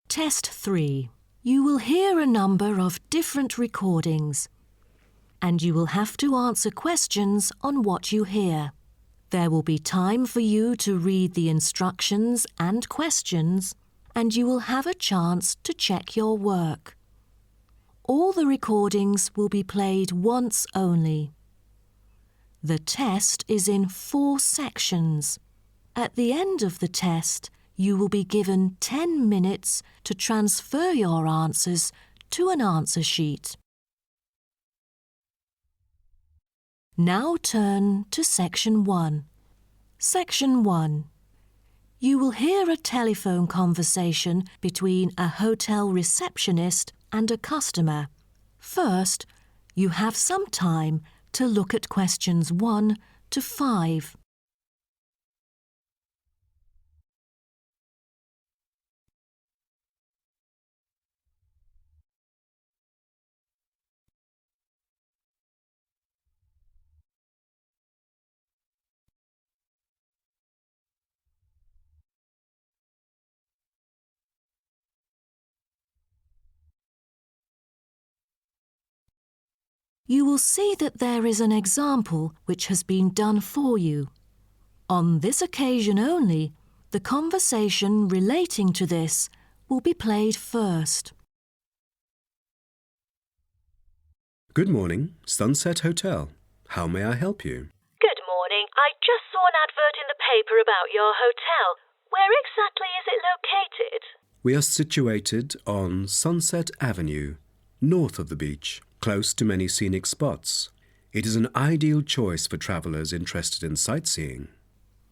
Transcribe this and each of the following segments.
Test 3. You will hear a number of different recordings, and you will have to answer questions on what you hear. There will be time for you to read the instructions and questions, and you will have a chance to check your work. All the recordings will be played once only. The test is in 4 sections. At the end of the test, you will be given 10 minutes to transfer your answers to an answer sheet. Now turn to Section 1. Section 1. You will hear a telephone conversation between a hotel receptionist and a customer. First, you have some time to look at questions 1 to 5. You will see that there is an example which has been done for you. On this occasion only, the conversation relating to this will be played first. Good morning, Sunset Hotel. How may I help you? Good morning. I just saw an advert in the paper about your hotel. Where exactly is it located? We are situated on Sunset Avenue, north of the beach, close to many scenic spots. It is an ideal choice for travellers interested in sightseeing.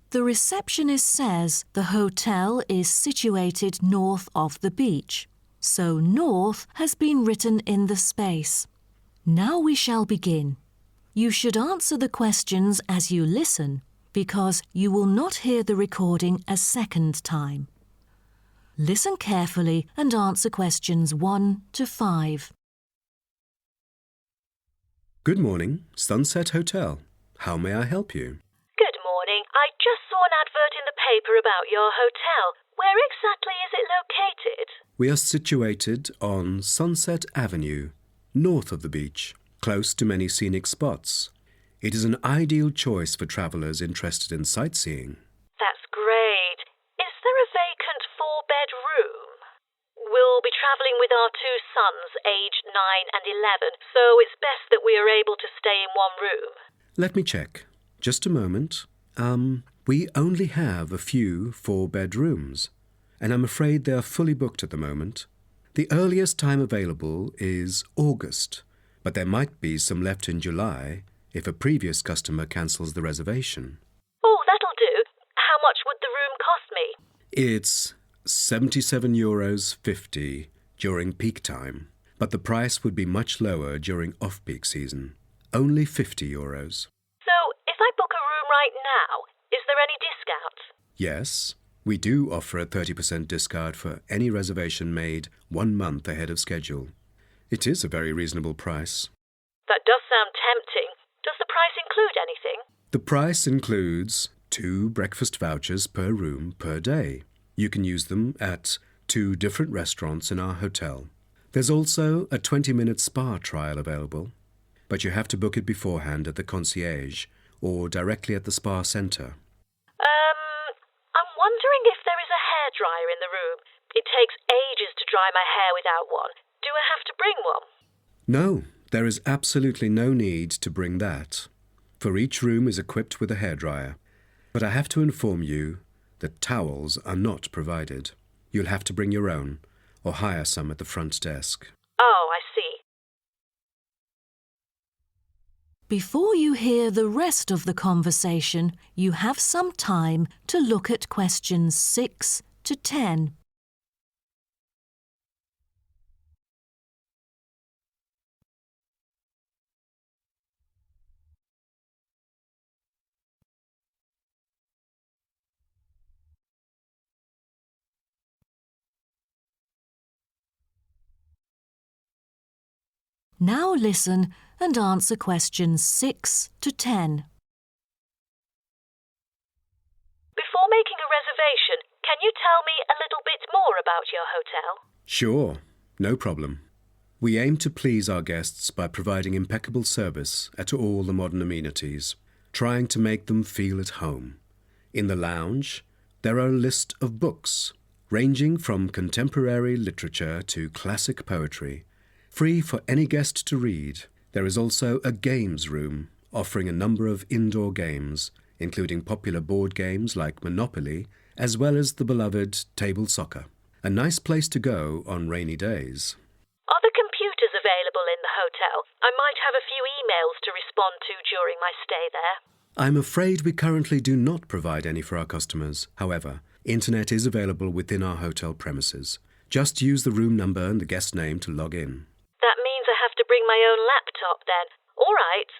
The receptionist says the hotel is situated north of the beach, so north has been written in the space. Now we shall begin. You should answer the questions as you listen, because you will not hear the recording a second time. Listen carefully and answer questions 1 to 5. Good morning, Sunset Hotel. How may I help you? Good morning. I just saw an advert in the paper about your hotel. Where exactly is it located? We are situated on Sunset Avenue, north of the beach, close to many scenic spots. It is an ideal choice for travellers interested in sightseeing. That's great. Is there a vacant 4-bed room? We'll be travelling with our 2 sons, aged 9 and 11, so it's best that we are able to stay in one room. Let me check. Just a moment. We only have a few 4-bed rooms, and I'm afraid they are fully booked at the moment. The earliest time available is August, but there might be some left in July if a previous customer cancels the reservation. Oh, that'll do. How much would the room cost me? It's €77.50 during peak time, but the price would be much lower during off-peak season. Only €50. So, if I book a room right now, is there any discount? Yes, we do offer a 30% discount for any reservation made 1 month ahead of schedule. It is a very reasonable price. That does sound tempting. Does the price include anything? The price includes 2 breakfast vouchers per room per day. You can use them at 2 different restaurants in our hotel. There's also a 20-minute spa trial available, but you have to book it beforehand at the concierge or directly at the spa centre. I'm wondering if there is a hairdryer in the room. It takes ages to dry my hair without one. Do I have to bring one? No, there is absolutely no need to bring that, for each room is equipped with a hairdryer. But I have to inform you that towels are not provided. You'll have to bring your own, or hire some at the front desk. Oh, I see. Before you hear the rest of the conversation, you have some time to look at questions 6 to 10. Now listen and answer questions 6 to 10. Before making a reservation, Can you tell me a little bit more about your hotel? Sure, no problem. We aim to please our guests by providing impeccable service at all the modern amenities, trying to make them feel at home. In the lounge, there are a list of books, ranging from contemporary literature to classic poetry, free for any guest to read. There is also a games room, offering a number of indoor games, including popular board games like Monopoly, as well as the beloved table soccer. A nice place to go on rainy days. Are the computers available in the hotel? I might have a few emails to respond to during my stay there. I'm afraid we currently do not provide any for our customers. However, internet is available within our hotel premises. Just use the room number and the guest name to log in. That means I have to bring my own laptop then. All right.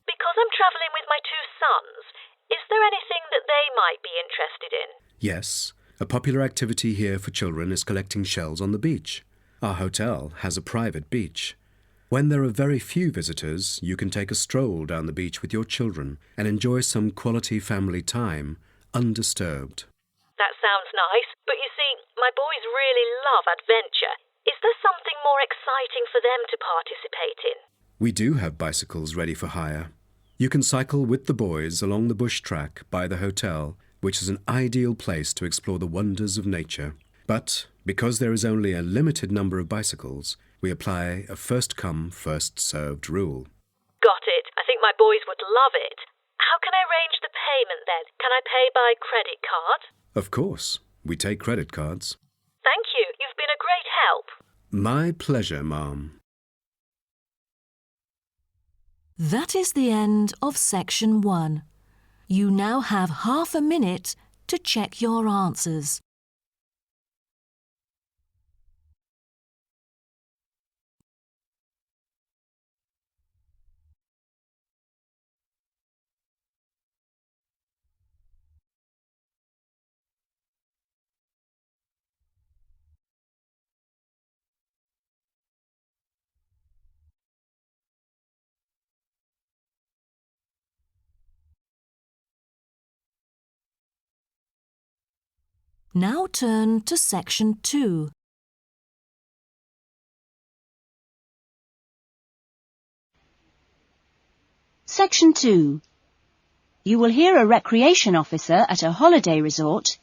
Because I'm travelling with my two sons, is there anything that they might be interested in? Yes, a popular activity here for children is collecting shells on the beach. Our hotel has a private beach. When there are very few visitors, you can take a stroll down the beach with your children and enjoy some quality family time, undisturbed. That sounds nice, but you see, my boys really love adventure. Is there something more exciting for them to participate in? We do have bicycles ready for hire. You can cycle with the boys along the bush track by the hotel, which is an ideal place to explore the wonders of nature. But because there is only a limited number of bicycles, we apply a first-come, first-served rule. Got it. I think my boys would love it. How can I arrange the payment then? Can I pay by credit card? Of course. We take credit cards. Thank you. You've been a great help. My pleasure, Ma'am. That is the end of section 1. You now have half a minute to check your answers. Now turn to section 2. Section 2. You will hear a recreation officer at a holiday resort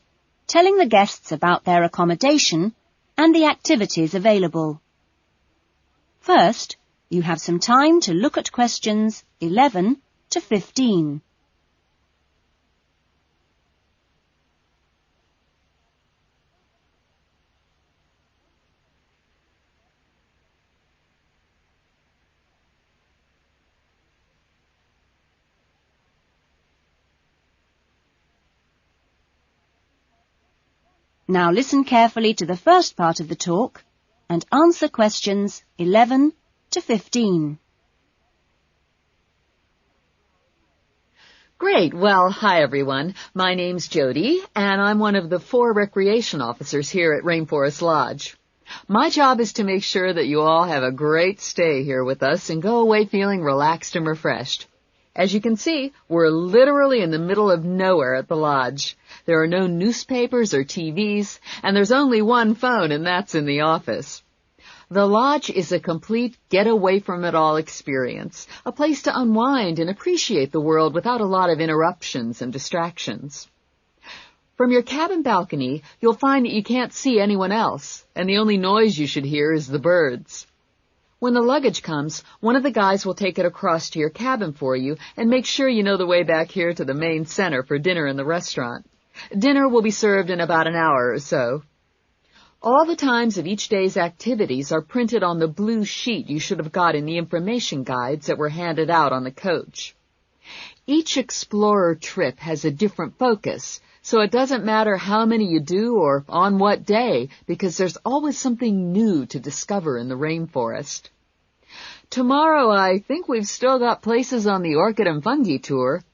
telling the guests about their accommodation and the activities available. First, you have some time to look at questions 11 to 15. Now listen carefully to the first part of the talk and answer questions 11 to 15. Great. Well, hi everyone. My name's Jody, and I'm one of the 4 recreation officers here at Rainforest Lodge. My job is to make sure that you all have a great stay here with us and go away feeling relaxed and refreshed. As you can see, we're literally in the middle of nowhere at the lodge. There are no newspapers or TVs, and there's only one phone, and that's in the office. The lodge is a complete get-away-from-it-all experience, a place to unwind and appreciate the world without a lot of interruptions and distractions. From your cabin balcony, you'll find that you can't see anyone else, and the only noise you should hear is the birds. When the luggage comes, one of the guys will take it across to your cabin for you and make sure you know the way back here to the main center for dinner in the restaurant. Dinner will be served in about an hour or so. All the times of each day's activities are printed on the blue sheet you should have got in the information guides that were handed out on the coach. Each explorer trip has a different focus, so it doesn't matter how many you do or on what day, because there's always something new to discover in the rainforest. Tomorrow, I think we've still got places on the Orchid and Fungi tour.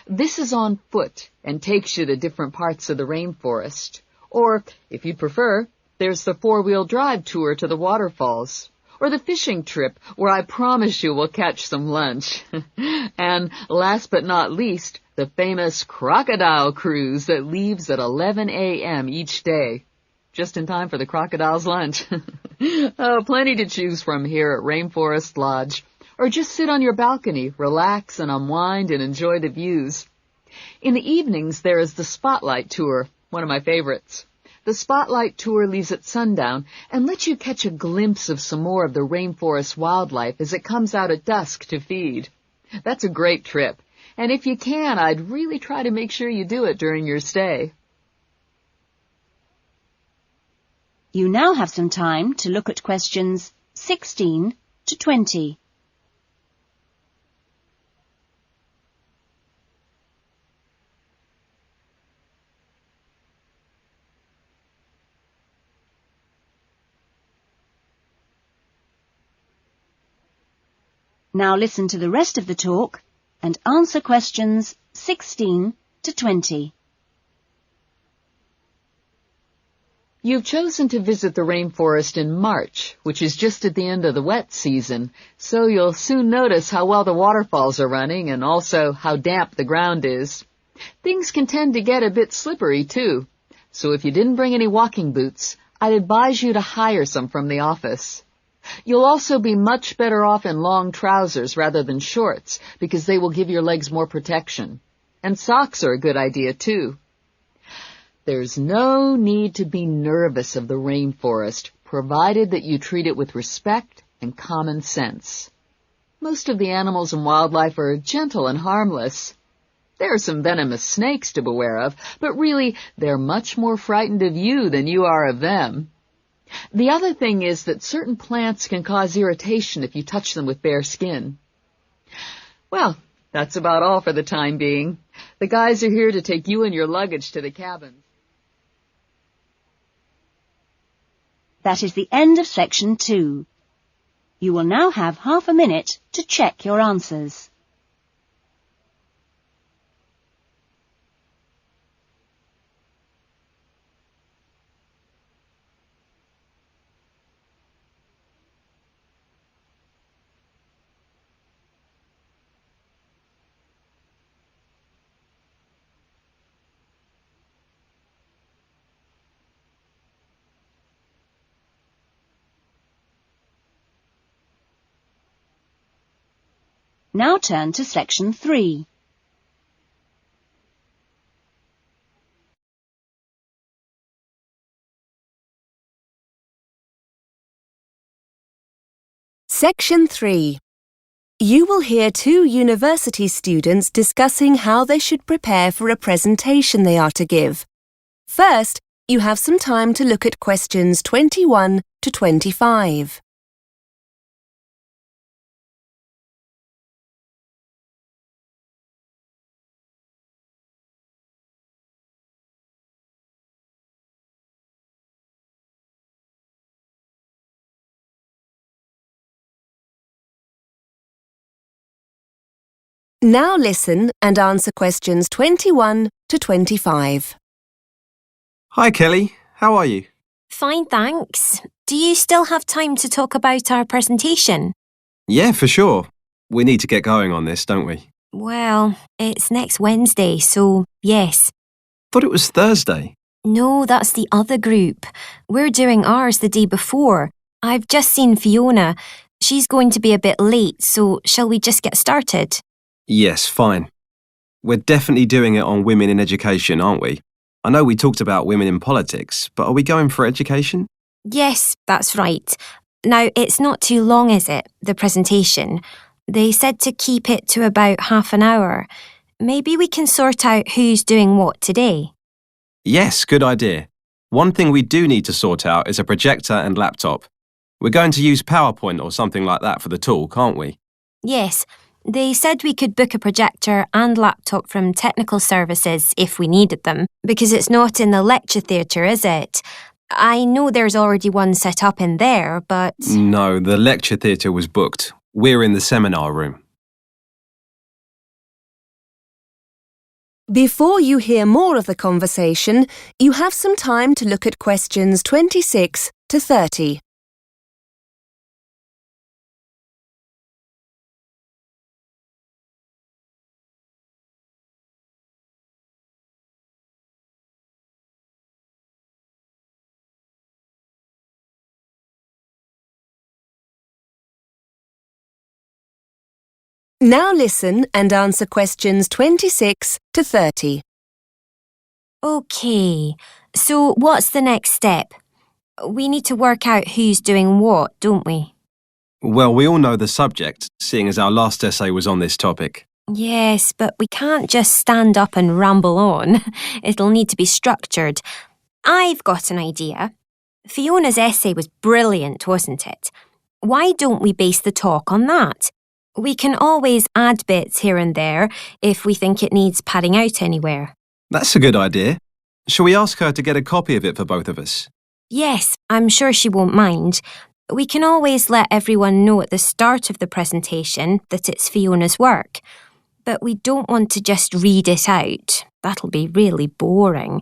This is on foot and takes you to different parts of the rainforest. Or, if you'd prefer, there's the 4-wheel drive tour to the waterfalls. Or the fishing trip, where I promise you we'll catch some lunch. And last but not least, the famous crocodile cruise that leaves at 11 a.m. each day, just in time for the crocodile's lunch. Oh, plenty to choose from here at Rainforest Lodge. Or just sit on your balcony, relax and unwind and enjoy the views. In the evenings, there is the Spotlight Tour, one of my favorites. The Spotlight Tour leaves at sundown and lets you catch a glimpse of some more of the rainforest wildlife as it comes out at dusk to feed. That's a great trip, and if you can, I'd really try to make sure you do it during your stay. You now have some time to look at questions 16 to 20. Now listen to the rest of the talk and answer questions 16 to 20. You've chosen to visit the rainforest in March, which is just at the end of the wet season, so you'll soon notice how well the waterfalls are running and also how damp the ground is. Things can tend to get a bit slippery, too, so if you didn't bring any walking boots, I'd advise you to hire some from the office. You'll also be much better off in long trousers rather than shorts, because they will give your legs more protection. And socks are a good idea, too. There's no need to be nervous of the rainforest, provided that you treat it with respect and common sense. Most of the animals and wildlife are gentle and harmless. There are some venomous snakes to beware of, but really, they're much more frightened of you than you are of them. The other thing is that certain plants can cause irritation if you touch them with bare skin. Well, that's about all for the time being. The guys are here to take you and your luggage to the cabin. That is the end of section 2. You will now have half a minute to check your answers. Now turn to section 3. Section 3. You will hear 2 university students discussing how they should prepare for a presentation they are to give. First, you have some time to look at questions 21 to 25. Now listen and answer questions 21 to 25. Hi Kelly, how are you? Fine, thanks. Do you still have time to talk about our presentation? Yeah, for sure. We need to get going on this, don't we? Well, it's next Wednesday, so yes. Thought it was Thursday. No, that's the other group. We're doing ours the day before. I've just seen Fiona. She's going to be a bit late, so shall we just get started? Yes, fine. We're definitely doing it on women in education, aren't we? I know we talked about women in politics, but are we going for education? Yes, that's right. Now, it's not too long, is it, the presentation? They said to keep it to about half an hour. Maybe we can sort out who's doing what today. Yes, good idea. One thing we do need to sort out is a projector and laptop. We're going to use PowerPoint or something like that for the talk, aren't we? Yes, they said we could book a projector and laptop from technical services if we needed them, because it's not in the lecture theatre, is it? I know there's already one set up in there, but... No, the lecture theatre was booked. We're in the seminar room. Before you hear more of the conversation, you have some time to look at questions 26 to 30. Now listen and answer questions 26 to 30. OK, so what's the next step? We need to work out who's doing what, don't we? Well, we all know the subject, seeing as our last essay was on this topic. Yes, but we can't just stand up and ramble on. It'll need to be structured. I've got an idea. Fiona's essay was brilliant, wasn't it? Why don't we base the talk on that? We can always add bits here and there if we think it needs padding out anywhere. That's a good idea. Shall we ask her to get a copy of it for both of us? Yes, I'm sure she won't mind. We can always let everyone know at the start of the presentation that it's Fiona's work. But we don't want to just read it out. That'll be really boring.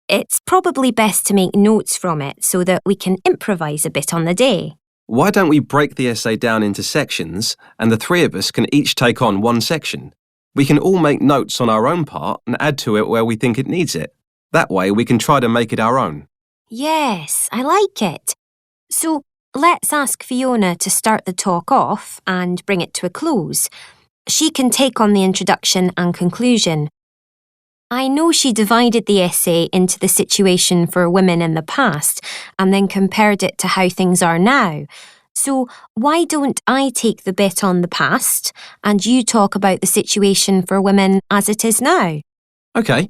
It's probably best to make notes from it so that we can improvise a bit on the day. Why don't we break the essay down into sections and the three of us can each take on one section? We can all make notes on our own part and add to it where we think it needs it. That way we can try to make it our own. Yes, I like it. So let's ask Fiona to start the talk off and bring it to a close. She can take on the introduction and conclusion. I know she divided the essay into the situation for women in the past and then compared it to how things are now. So why don't I take the bit on the past and you talk about the situation for women as it is now? OK.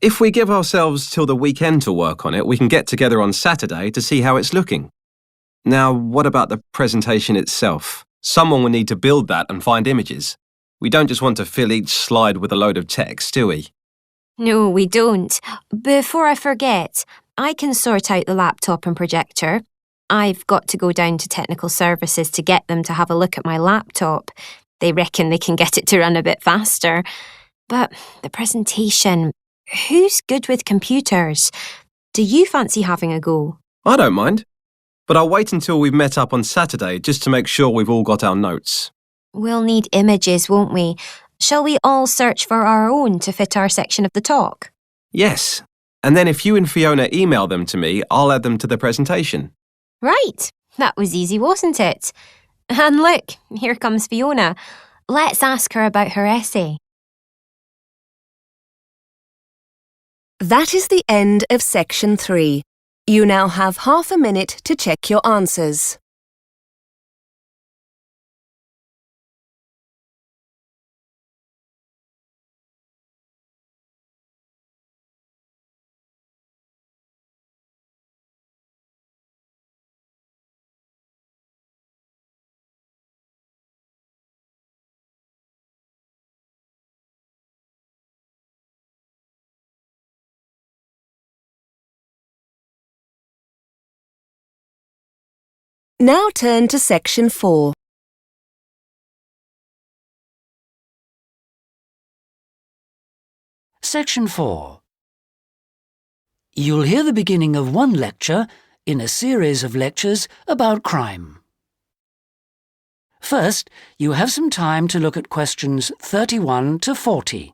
If we give ourselves till the weekend to work on it, we can get together on Saturday to see how it's looking. Now, what about the presentation itself? Someone will need to build that and find images. We don't just want to fill each slide with a load of text, do we? No, we don't. Before I forget, I can sort out the laptop and projector. I've got to go down to technical services to get them to have a look at my laptop. They reckon they can get it to run a bit faster. But the presentation, who's good with computers? Do you fancy having a go? I don't mind. But I'll wait until we've met up on Saturday just to make sure we've all got our notes. We'll need images, won't we? Shall we all search for our own to fit our section of the talk? Yes. And then if you and Fiona email them to me, I'll add them to the presentation. Right. That was easy, wasn't it? And look, here comes Fiona. Let's ask her about her essay. That is the end of section 3. You now have half a minute to check your answers. Now turn to section 4. Section 4. You'll hear the beginning of one lecture in a series of lectures about crime. First, you have some time to look at questions 31 to 40.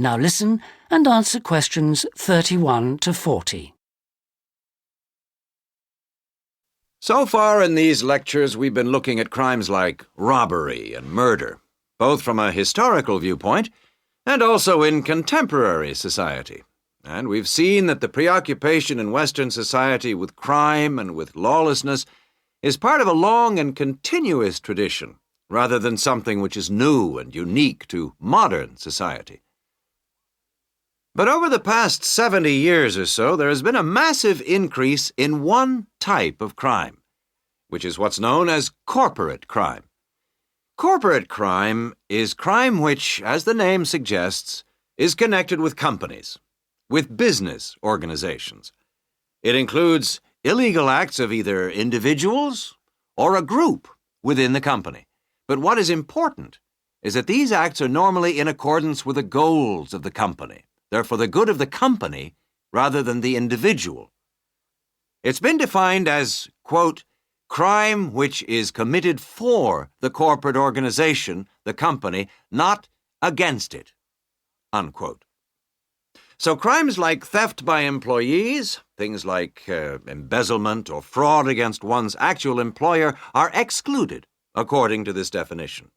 Now listen and answer questions 31 to 40. So far in these lectures, we've been looking at crimes like robbery and murder, both from a historical viewpoint and also in contemporary society. And we've seen that the preoccupation in Western society with crime and with lawlessness is part of a long and continuous tradition, rather than something which is new and unique to modern society. But over the past 70 years or so, there has been a massive increase in one type of crime, which is what's known as corporate crime. Corporate crime is crime which, as the name suggests, is connected with companies. with business organizations. It includes illegal acts of either individuals or a group within the company. But what is important is that these acts are normally in accordance with the goals of the company. They're for the good of the company rather than the individual. It's been defined as, quote, crime which is committed for the corporate organization, the company, not against it, unquote. So crimes like theft by employees, things like embezzlement or fraud against one's actual employer are excluded according to this definition.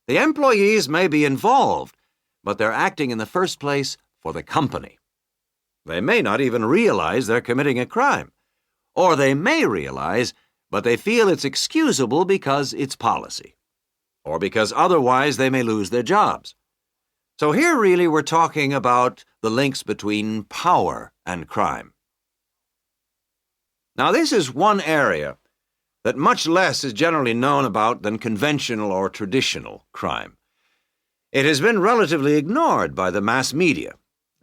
The employees may be involved, but they're acting in the first place for the company. They may not even realize they're committing a crime. Or they may realize, but they feel it's excusable because it's policy. Or because otherwise they may lose their jobs. So here really we're talking about the links between power and crime. Now this is one area that much less is generally known about than conventional or traditional crime. It has been relatively ignored by the mass media.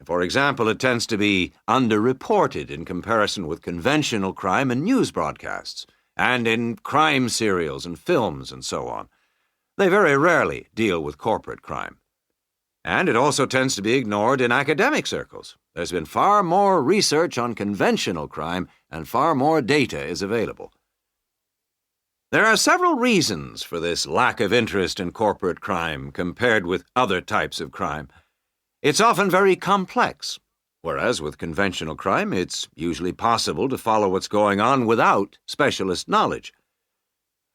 For example, it tends to be underreported in comparison with conventional crime in news broadcasts, and in crime serials and films and so on. They very rarely deal with corporate crime. And it also tends to be ignored in academic circles. There's been far more research on conventional crime, and far more data is available. There are several reasons for this lack of interest in corporate crime compared with other types of crime. It's often very complex, whereas with conventional crime, it's usually possible to follow what's going on without specialist knowledge.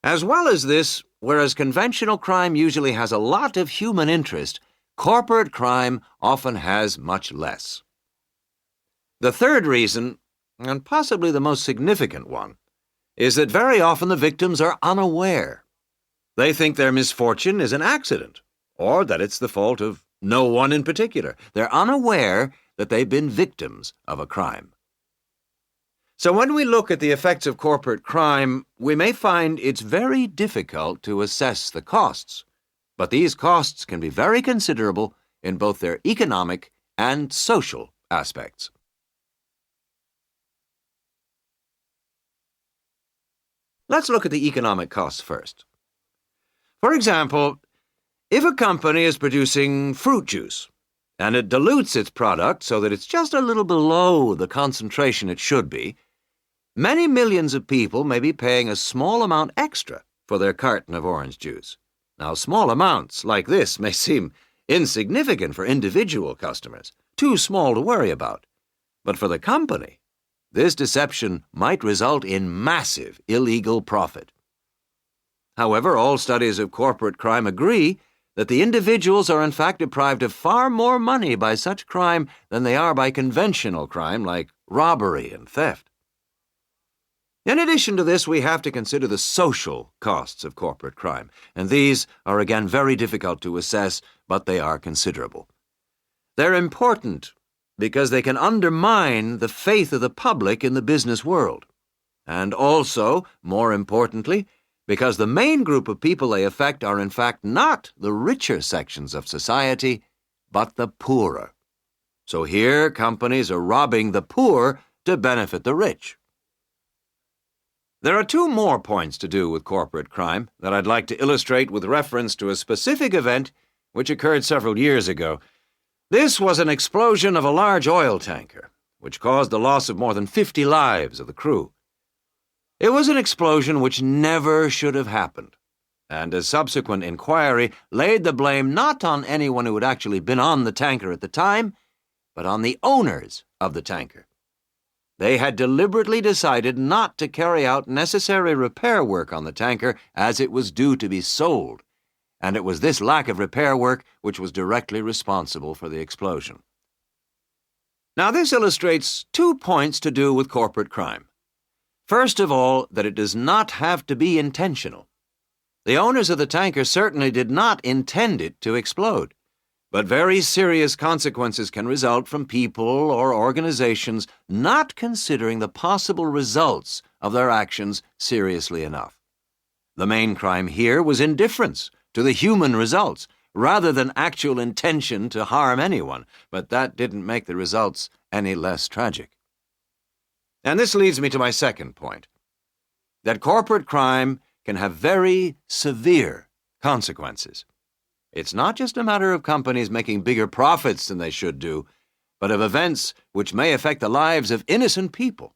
As well as this, whereas conventional crime usually has a lot of human interest, corporate crime often has much less. The third reason, and possibly the most significant one, is that very often the victims are unaware. They think their misfortune is an accident, or that it's the fault of no one in particular. They're unaware that they've been victims of a crime. So when we look at the effects of corporate crime, we may find it's very difficult to assess the costs. But these costs can be very considerable in both their economic and social aspects. Let's look at the economic costs first. For example, if a company is producing fruit juice, and it dilutes its product so that it's just a little below the concentration it should be, many millions of people may be paying a small amount extra for their carton of orange juice. Now, small amounts like this may seem insignificant for individual customers, too small to worry about. But for the company, this deception might result in massive illegal profit. However, all studies of corporate crime agree that the individuals are in fact deprived of far more money by such crime than they are by conventional crime like robbery and theft. In addition to this, we have to consider the social costs of corporate crime, and these are again very difficult to assess, but they are considerable. They're important because they can undermine the faith of the public in the business world, and also, more importantly, because the main group of people they affect are in fact not the richer sections of society, but the poorer. So here, companies are robbing the poor to benefit the rich. There are two more points to do with corporate crime that I'd like to illustrate with reference to a specific event which occurred several years ago. This was an explosion of a large oil tanker, which caused the loss of more than 50 lives of the crew. It was an explosion which never should have happened, and a subsequent inquiry laid the blame not on anyone who had actually been on the tanker at the time, but on the owners of the tanker. They had deliberately decided not to carry out necessary repair work on the tanker as it was due to be sold, and it was this lack of repair work which was directly responsible for the explosion. Now this illustrates 2 points to do with corporate crime. First of all, that it does not have to be intentional. The owners of the tanker certainly did not intend it to explode, but very serious consequences can result from people or organizations not considering the possible results of their actions seriously enough. The main crime here was indifference to the human results, rather than actual intention to harm anyone, but that didn't make the results any less tragic. And this leads me to my second point, that corporate crime can have very severe consequences. It's not just a matter of companies making bigger profits than they should do, but of events which may affect the lives of innocent people.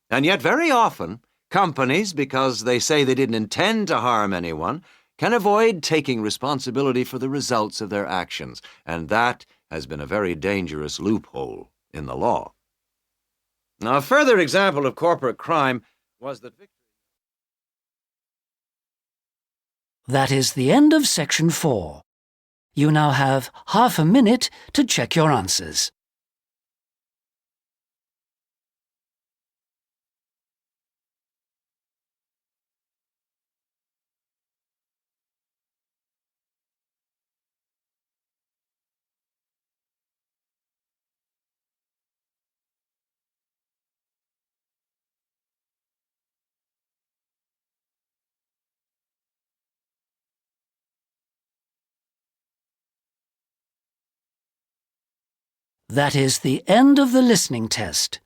And yet very often, companies, because they say they didn't intend to harm anyone, can avoid taking responsibility for the results of their actions, and that has been a very dangerous loophole in the law. Now, a further example of corporate crime was that That is the end of section 4. You now have half a minute to check your answers. That is the end of the listening test.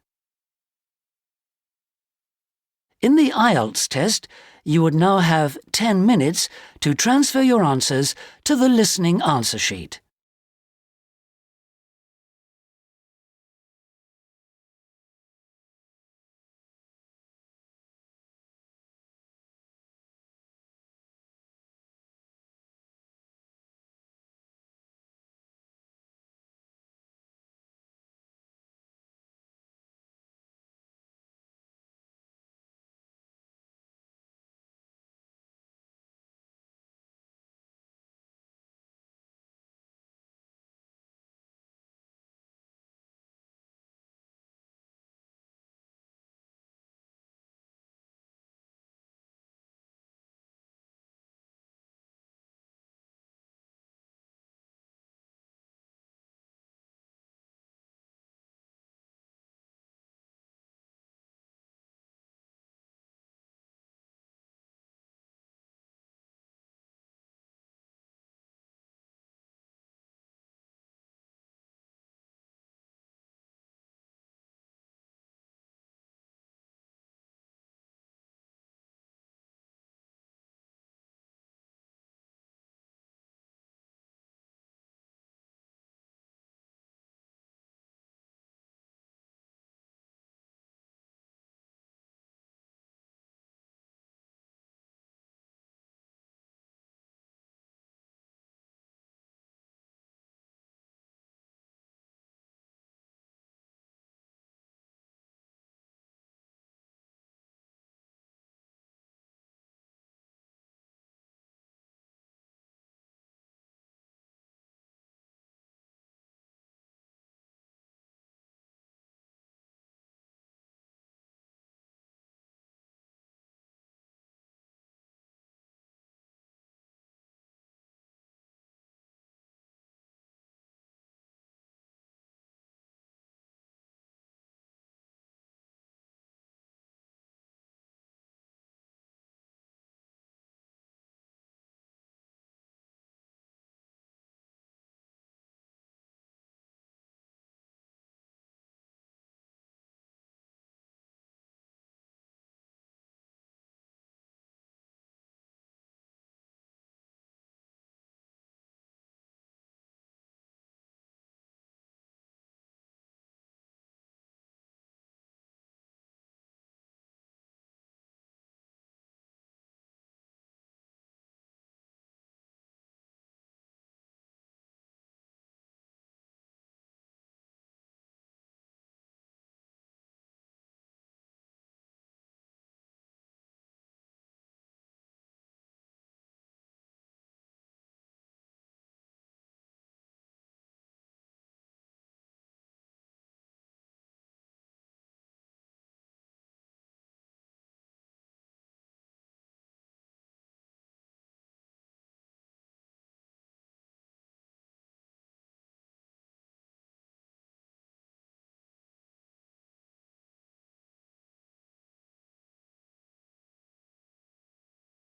In the Ielts test, you would now have 10 minutes to transfer your answers to the listening answer sheet.